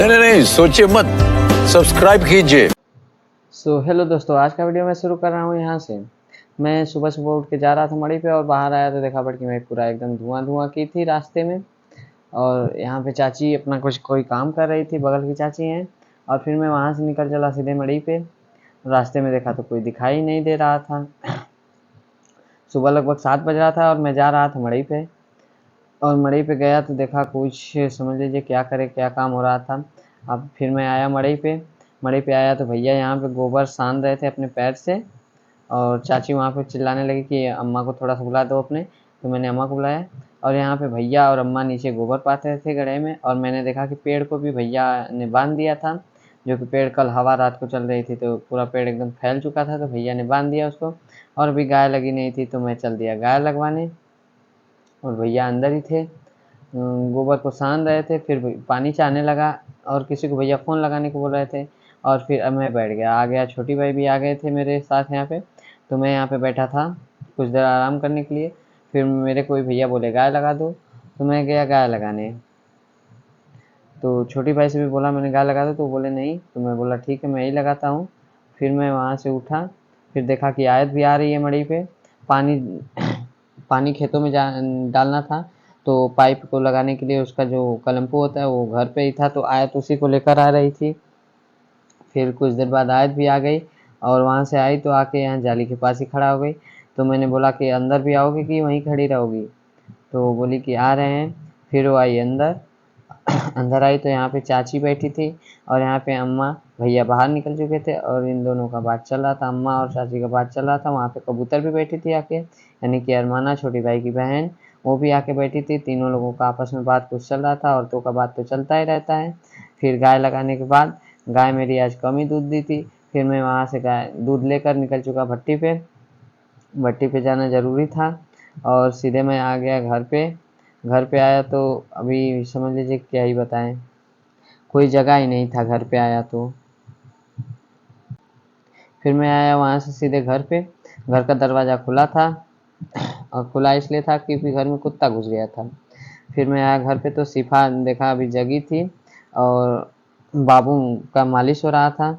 नहीं नहीं सोचिए मत, सब्सक्राइब कीजिए। हेलो दोस्तों, आज का वीडियो मैं शुरू कर रहा हूँ यहाँ से। मैं सुबह सुबह उठ के जा रहा था मड़ी पे और बाहर आया तो देखा बड़की मैं पूरा एकदम धुआं धुआं की थी रास्ते में। और यहाँ पे चाची अपना कुछ कोई काम कर रही थी, बगल की चाची हैं। और फिर मैं वहाँ से निकल चला सीधे मड़ी पे। रास्ते में देखा तो कोई दिखाई नहीं दे रहा था। सुबह लगभग 7 बज रहा था और मैं जा रहा था मड़ी पे। और मड़ी पे गया तो देखा कुछ, समझ लीजिए क्या करे क्या काम हो रहा था। अब फिर मैं आया मड़ी पे आया तो भैया यहाँ पे गोबर सान रहे थे अपने पैर से। और चाची वहाँ पे चिल्लाने लगी कि अम्मा को थोड़ा सा बुला दो अपने। तो मैंने अम्मा को बुलाया और यहाँ पे भैया और अम्मा नीचे गोबर पाते रहे थे गड्ढे में। और मैंने देखा कि पेड़ को भी भैया ने बांध दिया था, जो कि पेड़ कल हवा रात को चल रही थी तो पूरा पेड़ एकदम फैल चुका था, तो भैया ने बांध दिया उसको। और अभी गाय लगी नहीं थी तो मैं चल दिया गाय लगवाने। और भैया अंदर ही थे, गोबर को सान रहे थे। फिर पानी चाहने लगा और किसी को भैया फ़ोन लगाने को बोल रहे थे। और फिर अब मैं बैठ गया, आ गया। छोटी भाई भी आ गए थे मेरे साथ यहाँ पे। तो मैं यहाँ पे बैठा था कुछ देर आराम करने के लिए। फिर मेरे कोई भैया बोले गाय लगा दो, तो मैं गया गाय लगाने। तो छोटी भाई से भी बोला मैंने गाय लगा दो, तो बोले नहीं। तो मैं बोला ठीक है मैं ही लगाता हूँ। फिर मैं वहाँ से उठा, फिर देखा कि आयत भी आ रही है मड़ी पे। पानी पानी खेतों में डालना था, तो पाइप को लगाने के लिए उसका जो कलम्पू होता है वो घर पे ही था, तो आयत उसी को लेकर आ रही थी। फिर कुछ देर बाद आयत भी आ गई और वहाँ से आई तो आके यहाँ जाली के पास ही खड़ा हो गई। तो मैंने बोला कि अंदर भी आओगे कि वहीं खड़ी रहोगी? तो बोली कि आ रहे हैं। फिर वो आई अंदर। अंदर आई तो यहाँ पे चाची बैठी थी और यहाँ पे अम्मा भैया बाहर निकल चुके थे और इन दोनों का बात चल रहा था, अम्मा और चाची का बात चल रहा था। वहाँ पे कबूतर भी बैठी थी आके, यानी कि अरमाना छोटी भाई की बहन, वो भी आके बैठी थी। तीनों लोगों का आपस में बात कुछ चल रहा था, औरतों का बात तो चलता ही रहता है। फिर गाय लगाने के बाद गाय मेरी आज कम ही दूध दी थी। फिर मैं वहाँ से गाय दूध लेकर निकल चुका भट्टी पे। भट्टी पे जाना ज़रूरी था और सीधे मैं आ गया घर पे। घर पे आया तो अभी समझ लीजिए क्या ही बताएं, कोई जगह ही नहीं था घर पे आया तो। फिर मैं आया वहाँ से सीधे घर पे। घर का दरवाज़ा खुला था और खुला इसलिए था क्योंकि घर में कुत्ता घुस गया था। फिर मैं आया घर पे तो सिफा देखा अभी जगी थी और बाबू का मालिश हो रहा था।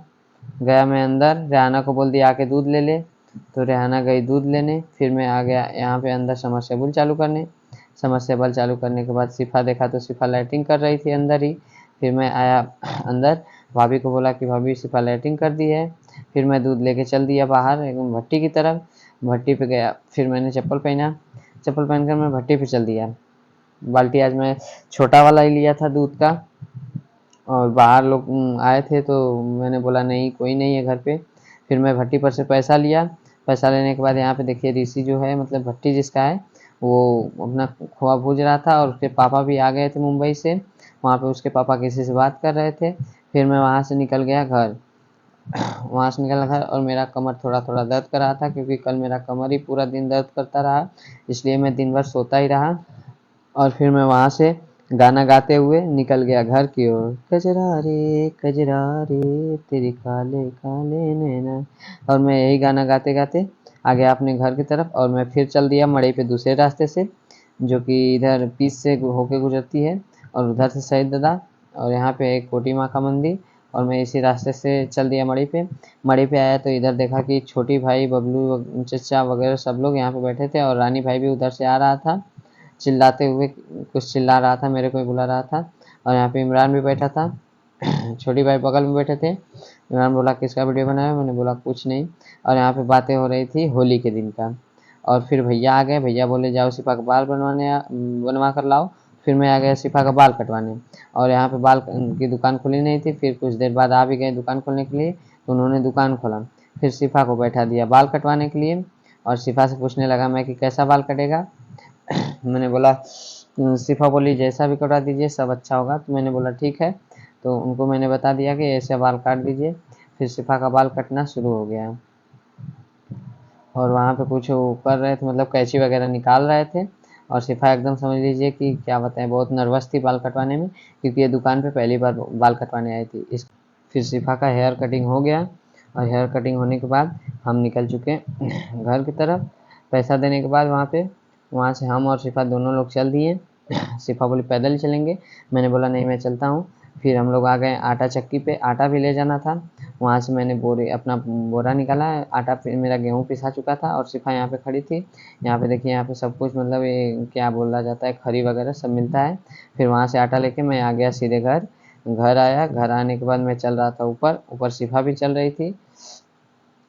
गया मैं अंदर, रेहाना को बोल दिया आके दूध ले ले, तो रेहाना गई दूध लेने। फिर मैं आ गया यहाँ पे अंदर समरसेबुल चालू करने। समरसेबल चालू करने के बाद सिफा देखा तो सिफा लाइटिंग कर रही थी अंदर ही। फिर मैं आया अंदर, भाभी को बोला कि भाभी सिफा लाइटिंग कर दी है। फिर मैं दूध लेके चल दिया बाहर एकदम भट्टी की तरफ। भट्टी पे गया, फिर मैंने चप्पल पहना, चप्पल पहनकर मैं भट्टी पे चल दिया। बाल्टी आज मैं छोटा वाला ही लिया था दूध का। और बाहर लोग आए थे तो मैंने बोला नहीं कोई नहीं है घर पे। फिर मैं भट्टी पर से पैसा लिया। पैसा लेने के बाद यहाँ पे देखिए ऋषि जो है, मतलब भट्टी जिसका है, वो अपना खोआ भूज रहा था और उसके पापा भी आ गए थे मुंबई से। वहाँ पे उसके पापा किसी से बात कर रहे थे। फिर मैं वहाँ से निकल गया घर। वहाँ से निकला घर और मेरा कमर थोड़ा थोड़ा दर्द कर रहा था क्योंकि कल मेरा कमर ही पूरा दिन दर्द करता रहा, इसलिए मैं दिन भर सोता ही रहा। और फिर मैं वहाँ से गाना गाते हुए निकल गया घर की ओर। कजरा रे तेरी काले काले नैना। और मैं यही गाना गाते गाते आ गया अपने घर की तरफ। और मैं फिर चल दिया मड़ई पे दूसरे रास्ते से, जो कि इधर पीस से होके गुजरती है और उधर से शहीद दादा और यहाँ पे एक कोटी माँ का मंदिर। और मैं इसी रास्ते से चल दिया मड़ी पे। मड़ी पे आया तो इधर देखा कि छोटी भाई बबलू चचा वगैरह सब लोग यहाँ पे बैठे थे और रानी भाई भी उधर से आ रहा था चिल्लाते हुए, कुछ चिल्ला रहा था, मेरे को ही बुला रहा था। और यहाँ पे इमरान भी बैठा था। छोटी भाई बगल में बैठे थे। इमरान बोला किसका वीडियो बनाया, मैंने बोला कुछ नहीं। और यहाँ पे बातें हो रही थी होली के दिन का। और फिर भैया आ गए, भैया बोले जाओ सिफा का बाल बनवा कर लाओ। फिर मैं आ गया सिफा का बाल कटवाने। और यहाँ पे बाल की दुकान खुली नहीं थी। फिर कुछ देर बाद आ भी गए दुकान खोलने के लिए, तो उन्होंने दुकान खोला। फिर सिफा को बैठा दिया बाल कटवाने के लिए और सिफा से पूछने लगा मैं कि कैसा बाल कटेगा। मैंने बोला सिफा बोली जैसा भी कटवा दीजिए सब अच्छा होगा। तो मैंने बोला ठीक है। तो उनको मैंने बता दिया कि ऐसे बाल काट दीजिए। फिर सिफा का बाल कटना शुरू हो गया और वहाँ पे कुछ वो कर रहे थे, मतलब कैंची वगैरह निकाल रहे थे। और सिफा एकदम समझ लीजिए कि क्या बताएं, बहुत नर्वस थी बाल कटवाने में क्योंकि ये दुकान पे पहली बार बाल कटवाने आई थी। फिर सिफा का हेयर कटिंग हो गया और हेयर कटिंग होने के बाद हम निकल चुके घर की तरफ। पैसा देने के बाद वहाँ से हम और सिफा दोनों लोग चल दिए। सिफा बोली पैदल चलेंगे, मैंने बोला नहीं मैं चलता हूँ। फिर हम लोग आ गए आटा चक्की पे, आटा भी ले जाना था। वहाँ से मैंने अपना बोरा निकाला, आटा मेरा गेहूँ पिसा चुका था और सिफा यहाँ पे खड़ी थी। यहाँ पे देखिए, यहाँ पे सब कुछ मतलब ये क्या बोला जाता है, खरी वगैरह सब मिलता है। फिर वहाँ से आटा लेके मैं आ गया सीधे घर। घर आया, घर आने के बाद मैं चल रहा था ऊपर, ऊपर सिफा भी चल रही थी।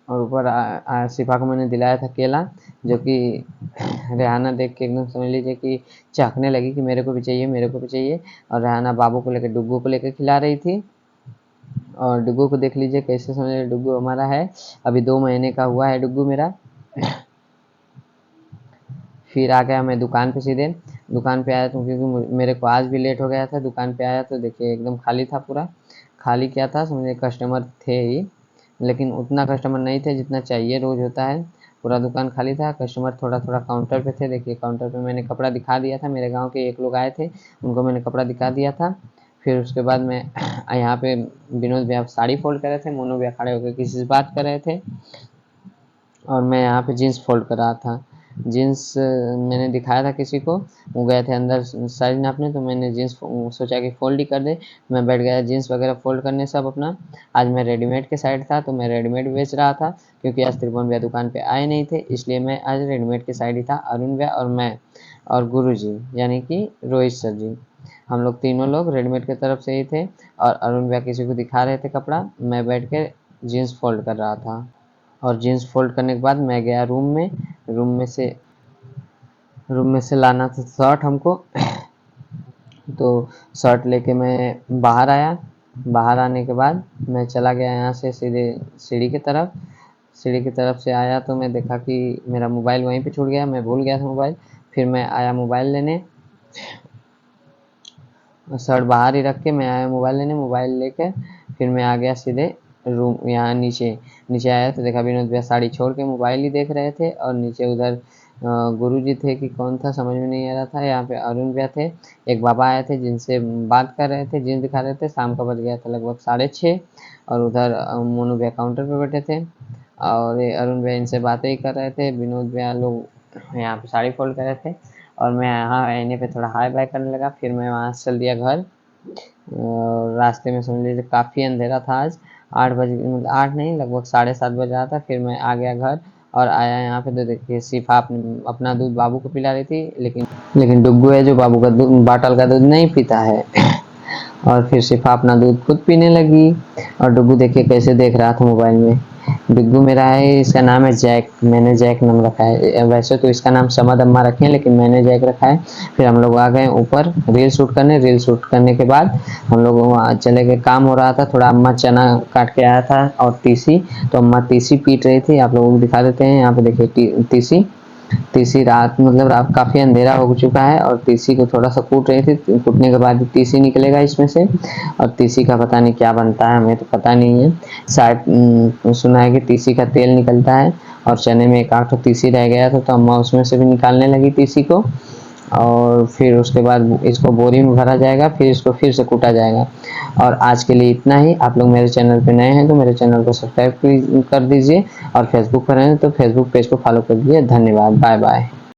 और ऊपर सिफा को मैंने दिलाया था केला, जो कि रेहाना देख के एकदम समझ लीजिए कि चाहने लगी कि मेरे को भी चाहिए, मेरे को भी चाहिए। और रेहाना बाबू को लेकर, डुग्गू को लेकर खिला रही थी। और डुग्गू को देख लीजिए कैसे, समझ लीजिए डुग्गू हमारा है अभी 2 महीने का हुआ है डुग्गू मेरा। फिर आ गया मैं दुकान पे सीधे। दुकान पे आया तो क्योंकि मेरे को आज भी लेट हो गया था, दुकान पे आया तो देखिए एकदम खाली था, पूरा खाली क्या था समझिए, कस्टमर थे ही लेकिन उतना कस्टमर नहीं थे जितना चाहिए रोज होता है। पूरा दुकान खाली था, कस्टमर थोड़ा थोड़ा काउंटर पे थे। देखिए काउंटर पे मैंने कपड़ा दिखा दिया था, मेरे गांव के एक लोग आए थे, उनको मैंने कपड़ा दिखा दिया था। फिर उसके बाद मैं यहाँ पे विनोद भैया साड़ी फोल्ड कर रहे थे, मोनू भैया खड़े होकर किसी से बात कर रहे थे और मैं यहाँ पे जीन्स फोल्ड कर रहा था। जीन्स मैंने दिखाया था किसी को, वो गए थे अंदर साइज नापने, तो मैंने जीन्स सोचा कि फोल्ड ही कर दे। मैं बैठ गया जीन्स वगैरह फोल्ड करने सब अपना। आज मैं रेडीमेड के साइड था तो मैं रेडीमेड बेच रहा था, क्योंकि आज त्रिभुवन भैया दुकान पे आए नहीं थे, इसलिए मैं आज रेडीमेड के साइड ही था। अरुण भैया और मैं और गुरु जी यानी कि रोहित सर जी, हम लोग तीनों लोग रेडीमेड की तरफ से ही थे। और अरुण भैया किसी को दिखा रहे थे कपड़ा, मैं बैठ के जीन्स फोल्ड कर रहा था। और जीन्स फोल्ड करने के बाद मैं गया रूम में, रूम में से लाना था शर्ट हमको। तो शर्ट लेके मैं बाहर आया। बाहर आने के बाद मैं चला गया यहाँ से सीधे सीढ़ी की तरफ। सीढ़ी की तरफ से आया तो मैं देखा कि मेरा मोबाइल वहीं पे छूट गया, मैं भूल गया था मोबाइल। फिर मैं आया मोबाइल लेने, शर्ट बाहर ही रख के मैं आया मोबाइल लेने। मोबाइल लेके फिर मैं आ गया सीधे रूम, यहाँ नीचे नीचे आया तो देखा विनोद भैया साड़ी छोड़ के मोबाइल ही देख रहे थे। और नीचे उधर गुरुजी थे कि कौन था समझ में नहीं आ रहा था। यहाँ पे अरुण भैया थे, एक बाबा आए थे जिनसे बात कर रहे थे, जींस दिखा रहे थे। शाम का बज गया था लगभग 6:30। और उधर मोनू भैया काउंटर पे बैठे थे और ये अरुण भैया इनसे बातें ही कर रहे थे। विनोद भैया लोग यहाँ पे साड़ी फोल्ड कर रहे थे और मैं यहाँ आने पे थोड़ा हाई बाय करने लगा। फिर मैं वहाँ से चल दिया घर। रास्ते में समझ लीजिए काफ़ी अंधेरा था आज, 8 बजे, मतलब 8 नहीं, लगभग 7:30 बज रहा था। फिर मैं आ गया घर और आया यहाँ पे तो देखिए सिफा अपना दूध बाबू को पिला रही थी, लेकिन डुग्गू है जो बाबू का दूध, बाटल का दूध नहीं पीता है। और फिर सिफा अपना दूध खुद पीने लगी और डुग्गू देखिए कैसे देख रहा था मोबाइल में। डुग्गू मेरा है, इसका नाम है जैक, मैंने जैक नाम रखा है। वैसे तो इसका नाम समद अम्मा रखे हैं लेकिन मैंने जैक रखा है। फिर हम लोग आ गए ऊपर रील शूट करने। रील शूट करने के बाद हम लोग वहाँ चले गए, काम हो रहा था थोड़ा, अम्मा चना काट के आया था और तीसी, तो अम्मा तीसी पीट रही थी। आप लोगों को दिखा देते हैं, यहाँ पे देखिए तीसी रात, मतलब रात काफ़ी अंधेरा हो चुका है और तीसी को थोड़ा सा कूट रही थी। कूटने के बाद तीसी निकलेगा इसमें से, और तीसी का पता नहीं क्या बनता है, हमें तो पता नहीं है। शायद सुना है कि तीसी का तेल निकलता है और चने में एक आठ तीसी रह गया था तो अम्मा उसमें से भी निकालने लगी तीसी को। और फिर उसके बाद इसको बोरी में भरा जाएगा, फिर इसको फिर से कूटा जाएगा। और आज के लिए इतना ही। आप लोग मेरे चैनल पे नए हैं तो मेरे चैनल को सब्सक्राइब कर दीजिए और फेसबुक पर हैं तो फेसबुक पेज को फॉलो कर दीजिए। धन्यवाद, बाय बाय।